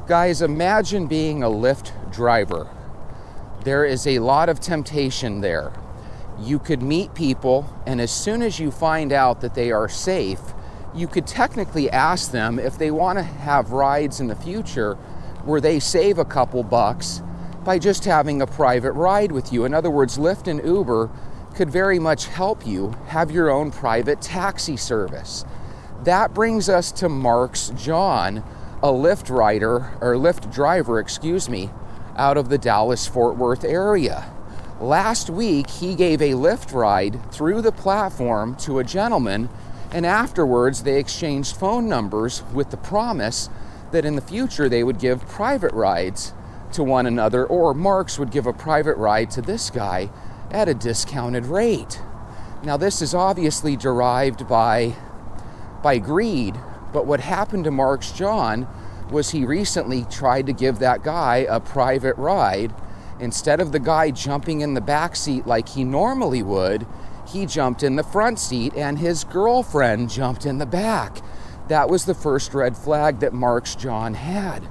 Guys, imagine being a Lyft driver. There is a lot of temptation there. You could meet people, and as soon as you find out that they are safe, you could technically ask them if they want to have rides in the future where they save a couple bucks by just having a private ride with you. In other words, Lyft and Uber could very much help you have your own private taxi service. That brings us to Marx Jean, a Lyft driver, out of the Dallas-Fort Worth area. Last week, he gave a Lyft ride through the platform to a gentleman, and afterwards they exchanged phone numbers with the promise that in the future they would give private rides to one another, or Marx would give a private ride to this guy at a discounted rate. Now, this is obviously derived by greed, but what happened to Marx Jean was he recently tried to give that guy a private ride. Instead of the guy jumping in the back seat like he normally would, he jumped in the front seat and his girlfriend jumped in the back. That was the first red flag that Marx Jean had.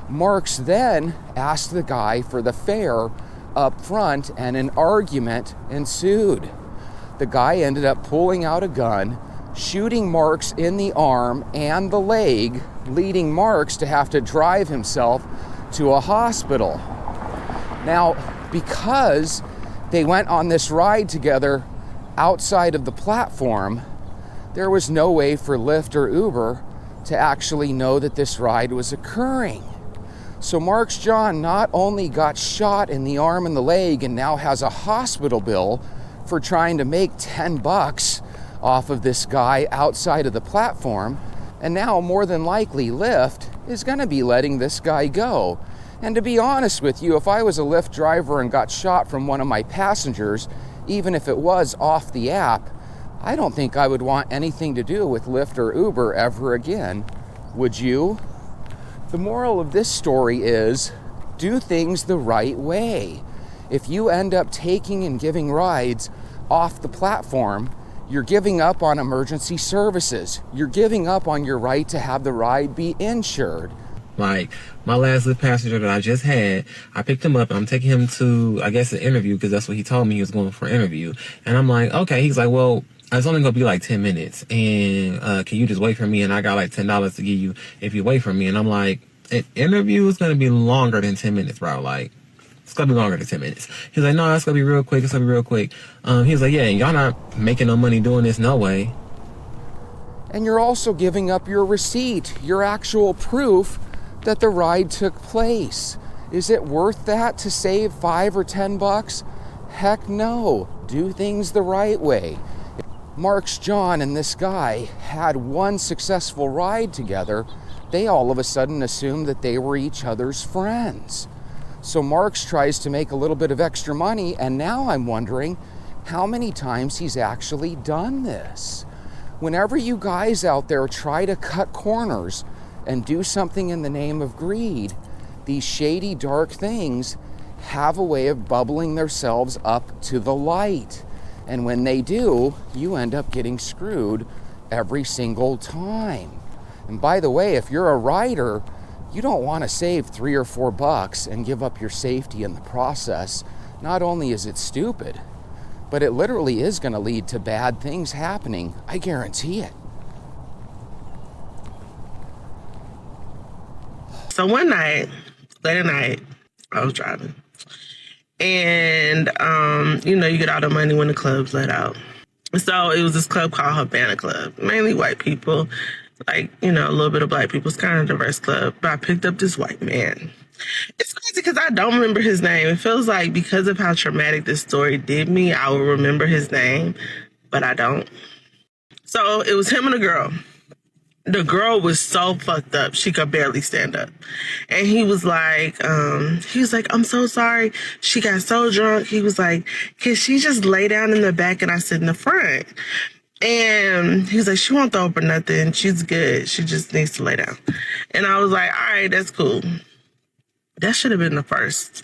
Marx then asked the guy for the fare up front, and an argument ensued. The guy ended up pulling out a gun, shooting Marx in the arm and the leg, leading Marx to have to drive himself to a hospital. Now, because they went on this ride together outside of the platform, there was no way for Lyft or Uber to actually know that this ride was occurring. So Marx Jean not only got shot in the arm and the leg and now has a hospital bill for trying to make 10 bucks off of this guy outside of the platform, and now more than likely Lyft is going to be letting this guy go. And to be honest with you, if I was a Lyft driver and got shot from one of my passengers, even if it was off the app, I don't think I would want anything to do with Lyft or Uber ever again. Would you? The moral of this story is, do things the right way. If you end up taking and giving rides off the platform, you're giving up on emergency services. You're giving up on your right to have the ride be insured. Like, my last Lyft passenger that I just had, I picked him up and I'm taking him to, I guess, an interview, because that's what he told me he was going for an interview. And I'm like, okay. He's like, well, it's only going to be like 10 minutes. And can you just wait for me? And I got like $10 to give you if you wait for me. And I'm like, an interview is going to be longer than 10 minutes, bro. Like, it's going to be longer than 10 minutes. He's like, no, it's going to be real quick. It's going to be real quick. He's like, yeah, y'all not making no money doing this, no way. And you're also giving up your receipt, your actual proof that the ride took place. Is it worth that to save 5 or 10 bucks? Heck no. Do things the right way. Marx Jean and this guy had one successful ride together. They all of a sudden assumed that they were each other's friends. So Marx tries to make a little bit of extra money, and now I'm wondering how many times he's actually done this. Whenever you guys out there try to cut corners and do something in the name of greed, these shady, dark things have a way of bubbling themselves up to the light. And when they do, you end up getting screwed every single time. And by the way, if you're a rider, you don't want to save 3 or 4 bucks and give up your safety in the process. Not only is it stupid, but it literally is going to lead to bad things happening. I guarantee it. So one night, late at night, I was driving. And, you get all the money when the club's let out. So it was this club called Havana Club. Mainly white people. Like, a little bit of black people. It's kind of a diverse club. But I picked up this white man. It's crazy because I don't remember his name. It feels like because of how traumatic this story did me, I will remember his name. But I don't. So it was him and a girl. The girl was so fucked up, she could barely stand up. And he was like, I'm so sorry. She got so drunk. He was like, can she just lay down in the back and I sit in the front? And he was like, she won't throw up or nothing. She's good. She just needs to lay down. And I was like, all right, that's cool. That should have been the first,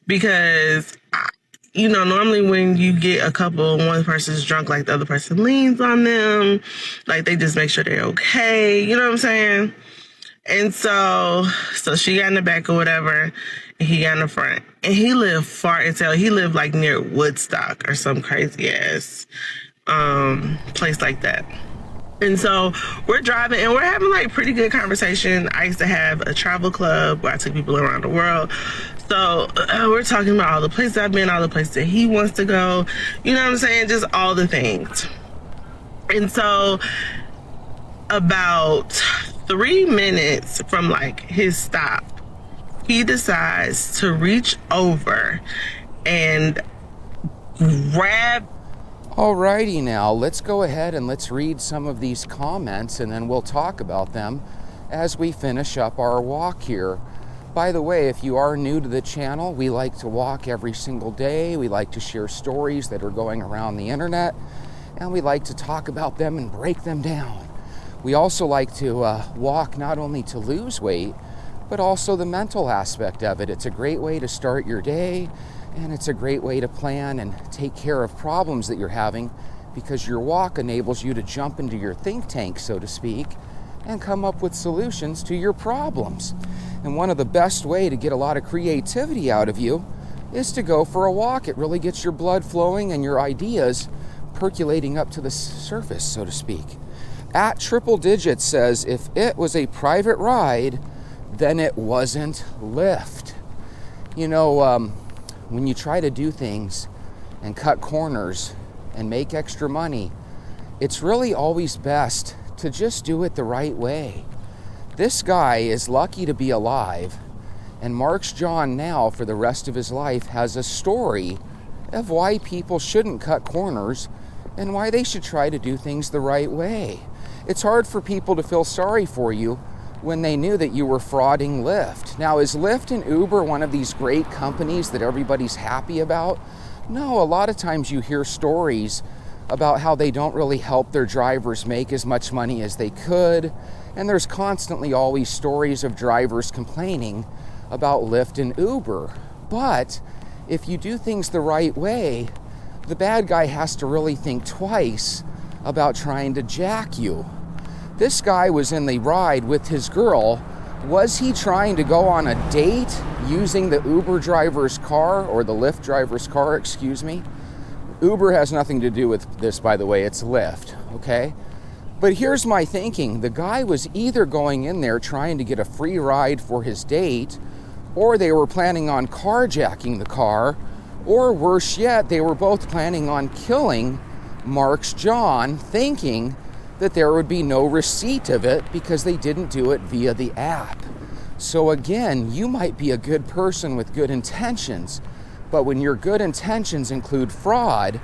because normally when you get a couple, one person's drunk, like the other person leans on them, like they just make sure they're okay. You know what I'm saying? And so she got in the back or whatever, and he got in the front. And he lived far as hell. He lived like near Woodstock or some crazy ass place like that. And so we're driving and we're having like pretty good conversation. I used to have a travel club where I took people around the world. So we're talking about all the places I've been, all the places that he wants to go. You know what I'm saying? Just all the things. And so about 3 minutes from like his stop, he decides to reach over and grab. Alrighty, now let's go ahead and let's read some of these comments, and then we'll talk about them as we finish up our walk here. By the way, if you are new to the channel, we like to walk every single day. We like to share stories that are going around the internet, and we like to talk about them and break them down. We also like to walk not only to lose weight, but also the mental aspect of it. It's a great way to start your day, and it's a great way to plan and take care of problems that you're having, because your walk enables you to jump into your think tank, so to speak, and come up with solutions to your problems. And one of the best way to get a lot of creativity out of you is to go for a walk. It really gets your blood flowing and your ideas percolating up to the surface, so to speak. At Triple Digits says, if it was a private ride, then it wasn't Lyft. You know, when you try to do things and cut corners and make extra money, it's really always best to just do it the right way. This guy is lucky to be alive, and Marx Jean now, for the rest of his life, has a story of why people shouldn't cut corners and why they should try to do things the right way. It's hard for people to feel sorry for you when they knew that you were frauding Lyft. Now, is Lyft and Uber one of these great companies that everybody's happy about? No, a lot of times you hear stories about how they don't really help their drivers make as much money as they could, and there's constantly always stories of drivers complaining about Lyft and Uber. But if you do things the right way, the bad guy has to really think twice about trying to jack you. This guy was in the ride with his girl. Was he trying to go on a date using the Uber driver's car, or the Lyft driver's car, excuse me? Uber has nothing to do with this, by the way, it's Lyft, okay? But here's my thinking. The guy was either going in there trying to get a free ride for his date, or they were planning on carjacking the car, or worse yet, they were both planning on killing Marx Jean, thinking that there would be no receipt of it because they didn't do it via the app. So again, you might be a good person with good intentions, but when your good intentions include fraud,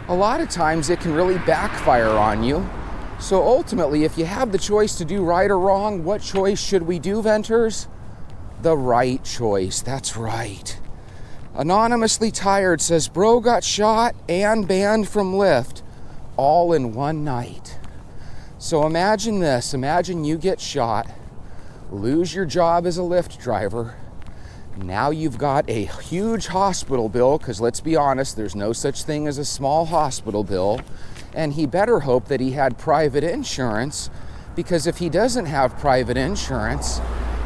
a lot of times it can really backfire on you. So ultimately, if you have the choice to do right or wrong, what choice should we do, Venters? The right choice, that's right. Anonymously Tired says, bro got shot and banned from Lyft all in one night. So imagine this, imagine you get shot, lose your job as a Lyft driver. Now you've got a huge hospital bill, because let's be honest, there's no such thing as a small hospital bill. And he better hope that he had private insurance, because if he doesn't have private insurance,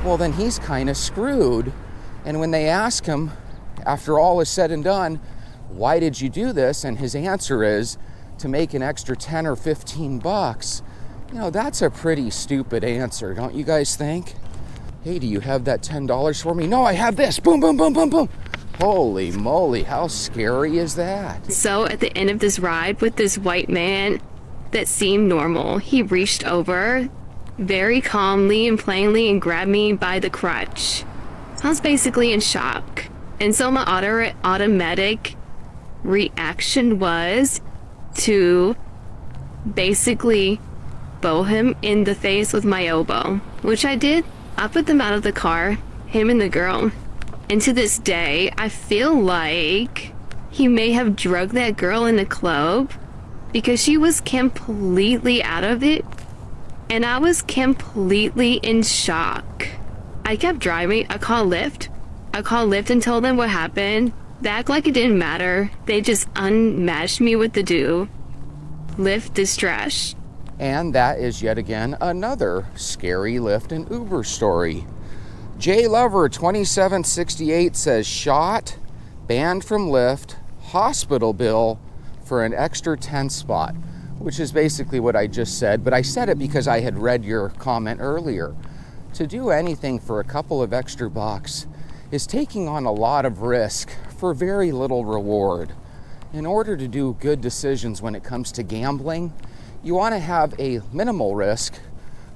well, then he's kind of screwed. And when they ask him, after all is said and done, why did you do this? And his answer is to make an extra 10 or 15 bucks. You know, that's a pretty stupid answer, don't you guys think? Hey, do you have that $10 for me? No, I have this. Boom, boom, boom, boom, boom. Holy moly, how scary is that? So at the end of this ride with this white man that seemed normal, he reached over very calmly and plainly and grabbed me by the crotch. I was basically in shock. And so my automatic reaction was to basically bow him in the face with my elbow, which I did. I put them out of the car, him and the girl. And to this day, I feel like he may have drugged that girl in the club, because she was completely out of it and I was completely in shock. I kept driving. I called Lyft and told them what happened. They act like it didn't matter. They just unmatched me with the dude. Lyft is trash. And that is yet again another scary Lyft and Uber story. J Lover 2768 says shot, banned from Lyft, hospital bill for an extra 10 spot, which is basically what I just said, but I said it because I had read your comment earlier. To do anything for a couple of extra bucks is taking on a lot of risk for very little reward. In order to do good decisions when it comes to gambling, you want to have a minimal risk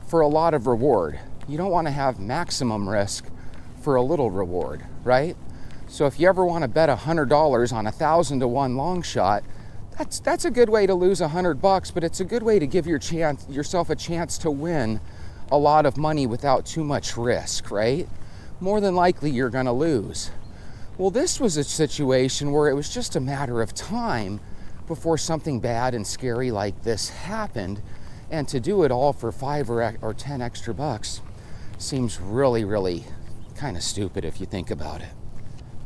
for a lot of reward. You don't want to have maximum risk for a little reward, right? So if you ever want to bet $100 on 1,000 to 1 long shot, that's a good way to lose $100, but it's a good way to give yourself a chance to win a lot of money without too much risk, right? More than likely you're going to lose. Well, this was a situation where it was just a matter of time before something bad and scary like this happened, and to do it all for 5 or 10 extra bucks seems really, really kind of stupid if you think about it.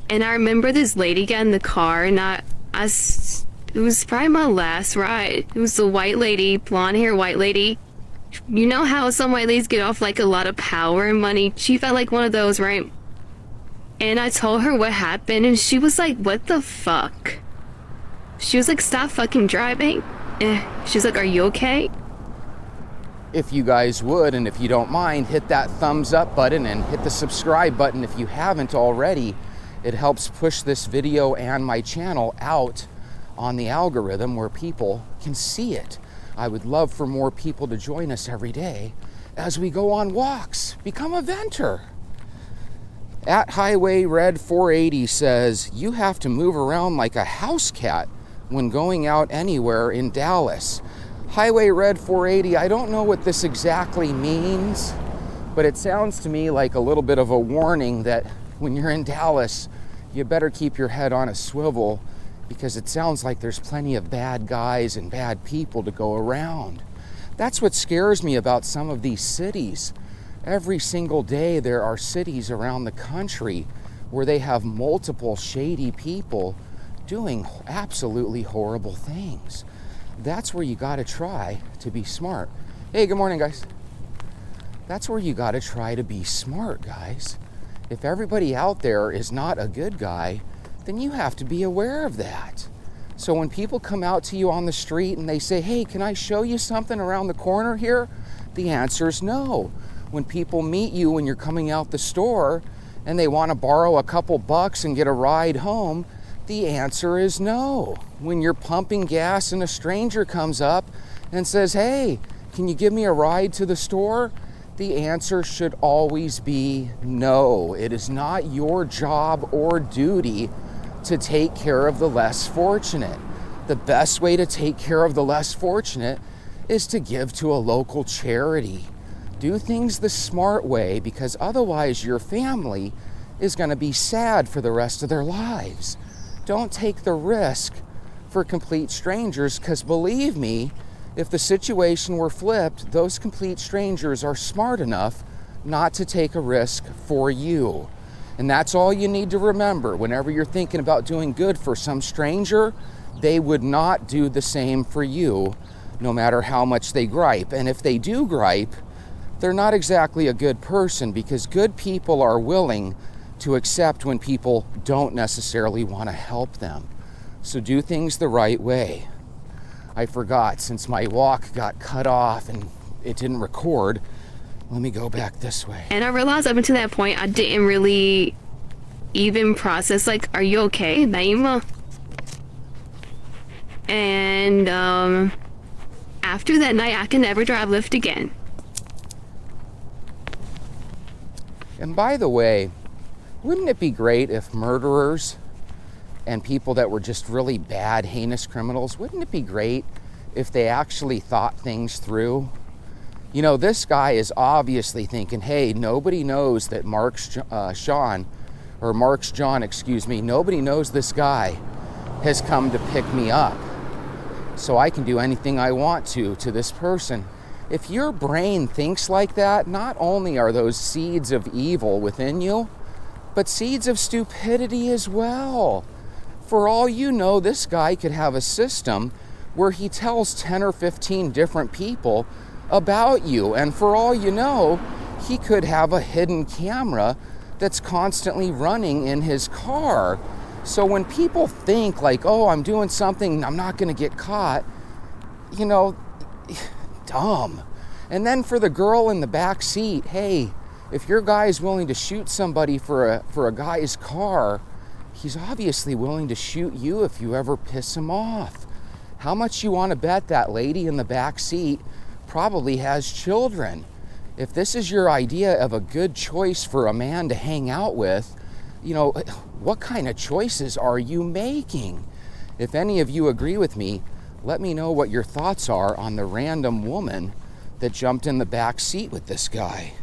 And I remember this lady got in the car, and it was probably my last ride. It was the white lady, blonde hair white lady. You know how some white ladies get off like a lot of power and money? She felt like one of those, right? And I told her what happened, and she was like, what the fuck? She was like, stop fucking driving. She was like, are you okay? If you guys would, and if you don't mind, hit that thumbs up button and hit the subscribe button if you haven't already. It helps push this video and my channel out on the algorithm where people can see it. I would love for more people to join us every day as we go on walks. Become a venter. At Highway Red 480 says, you have to move around like a house cat when going out anywhere in Dallas. Highway Red 480, I don't know what this exactly means, but it sounds to me like a little bit of a warning that when you're in Dallas, you better keep your head on a swivel, because it sounds like there's plenty of bad guys and bad people to go around. That's what scares me about some of these cities. Every single day there are cities around the country where they have multiple shady people doing absolutely horrible things. That's where you gotta try to be smart. Hey, good morning, guys. That's where you gotta try to be smart, guys. If everybody out there is not a good guy, then you have to be aware of that. So when people come out to you on the street and they say, hey, can I show you something around the corner here? The answer is no. When people meet you when you're coming out the store and they want to borrow a couple bucks and get a ride home, the answer is no. When you're pumping gas and a stranger comes up and says, hey, can you give me a ride to the store? The answer should always be no. It is not your job or duty to take care of the less fortunate. The best way to take care of the less fortunate is to give to a local charity. Do things the smart way, because otherwise your family is going to be sad for the rest of their lives. Don't take the risk for complete strangers, because believe me, if the situation were flipped, those complete strangers are smart enough not to take a risk for you. And that's all you need to remember. Whenever you're thinking about doing good for some stranger, they would not do the same for you, no matter how much they gripe. And if they do gripe, they're not exactly a good person, because good people are willing to accept when people don't necessarily want to help them. So do things the right way. I forgot, since my walk got cut off and it didn't record, let me go back this way. And I realized up until that point, I didn't really even process, like, are you okay, Naima? And after that night, I can never drive Lyft again. And by the way, wouldn't it be great if murderers and people that were just really bad, heinous criminals, wouldn't it be great if they actually thought things through? You know, this guy is obviously thinking, hey, nobody knows that Marx Jean, nobody knows this guy has come to pick me up. So I can do anything I want to this person. If your brain thinks like that, not only are those seeds of evil within you, but seeds of stupidity as well. For all you know, this guy could have a system where he tells 10 or 15 different people about you. And for all you know, he could have a hidden camera that's constantly running in his car. So when people think like, oh, I'm doing something, I'm not going to get caught, you know, dumb. And then for the girl in the back seat, hey, if your guy's willing to shoot somebody for a guy's car, he's obviously willing to shoot you if you ever piss him off. How much you want to bet that lady in the back seat probably has children? If this is your idea of a good choice for a man to hang out with, you know, what kind of choices are you making? If any of you agree with me, let me know what your thoughts are on the random woman that jumped in the back seat with this guy.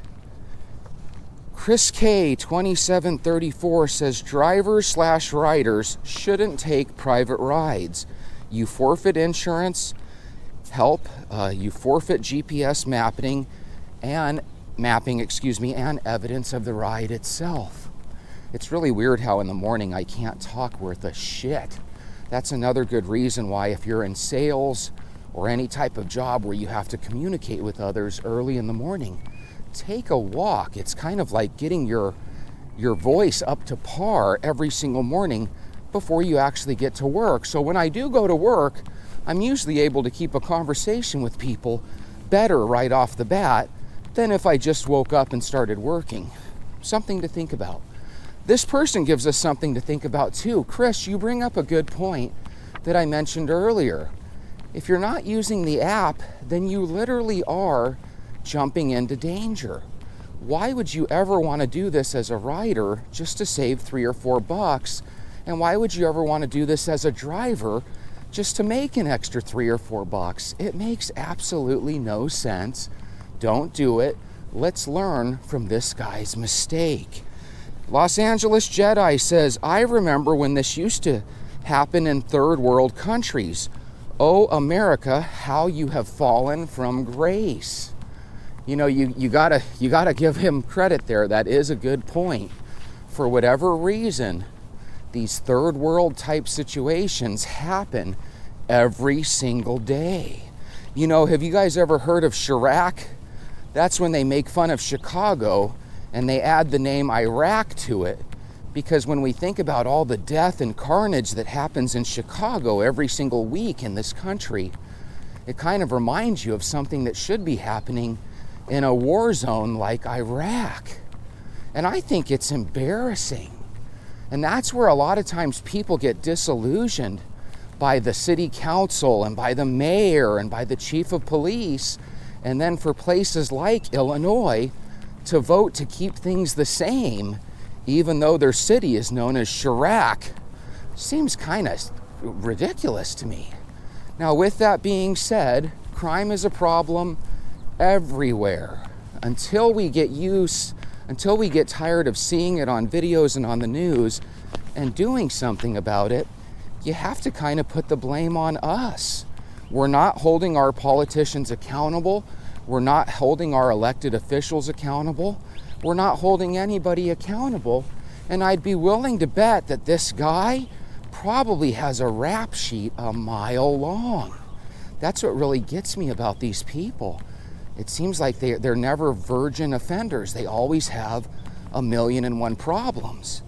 Chris K 2734 says drivers/riders shouldn't take private rides. You forfeit insurance help, you forfeit GPS mapping and evidence of the ride itself. It's really weird how in the morning I can't talk worth a shit. That's another good reason why if you're in sales or any type of job where you have to communicate with others early in the morning, take a walk. It's kind of like getting your voice up to par every single morning before you actually get to work. So when I do go to work, I'm usually able to keep a conversation with people better right off the bat than if I just woke up and started working. Something to think about. This person gives us something to think about too. Chris, you bring up a good point that I mentioned earlier. If you're not using the app, then you literally are jumping into danger. Why would you ever want to do this as a rider just to save $3 or $4? And why would you ever want to do this as a driver just to make an extra $3 or $4? It makes absolutely no sense. Don't do it. Let's learn from this guy's mistake. Los Angeles Jedi says, I remember when this used to happen in third world countries. Oh, America, how you have fallen from grace. You know, you gotta give him credit there. That is a good point. For whatever reason, these third world type situations happen every single day. You know, have you guys ever heard of Chirac? That's when they make fun of Chicago and they add the name Iraq to it. Because when we think about all the death and carnage that happens in Chicago every single week in this country, it kind of reminds you of something that should be happening in a war zone like Iraq. And I think it's embarrassing. And that's where a lot of times people get disillusioned by the city council and by the mayor and by the chief of police. And then for places like Illinois to vote to keep things the same, even though their city is known as Chirac, seems kind of ridiculous to me. Now, with that being said, crime is a problem everywhere. Until we get tired of seeing it on videos and on the news and doing something about it, you have to kind of put the blame on us. We're not holding our politicians accountable. We're not holding our elected officials accountable. We're not holding anybody accountable. And I'd be willing to bet that this guy probably has a rap sheet a mile long. That's what really gets me about these people. It seems like they're never virgin offenders. They always have 1,000,001 problems.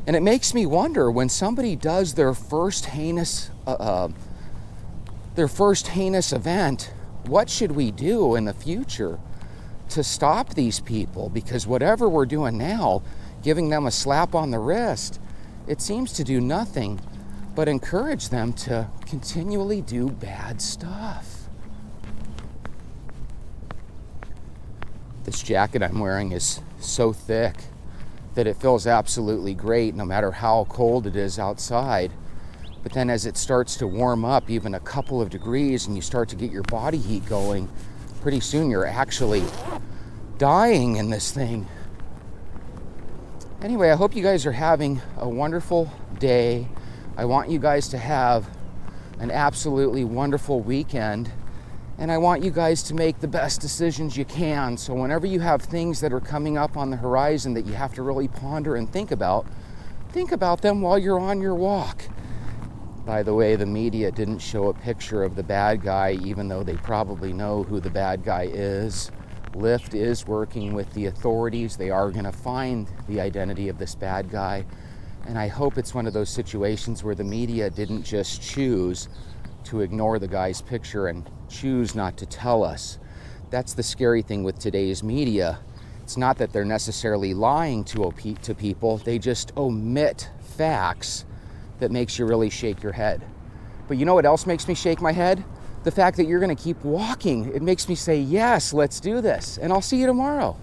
And it makes me wonder, when somebody does their first heinous event, what should we do in the future to stop these people? Because whatever we're doing now, giving them a slap on the wrist, it seems to do nothing but encourage them to continually do bad stuff. This jacket I'm wearing is so thick that it feels absolutely great no matter how cold it is outside. But then as it starts to warm up even a couple of degrees and you start to get your body heat going, pretty soon you're actually dying in this thing. Anyway, I hope you guys are having a wonderful day. I want you guys to have an absolutely wonderful weekend. And I want you guys to make the best decisions you can. So whenever you have things that are coming up on the horizon that you have to really ponder and think about them while you're on your walk. By the way, the media didn't show a picture of the bad guy, even though they probably know who the bad guy is. Lyft is working with the authorities. They are going to find the identity of this bad guy. And I hope it's one of those situations where the media didn't just choose to ignore the guy's picture and choose not to tell us. That's the scary thing with today's media. It's not that they're necessarily lying to people, they just omit facts that makes you really shake your head. But you know what else makes me shake my head? The fact that you're going to keep walking. It makes me say, yes, let's do this. And I'll see you tomorrow.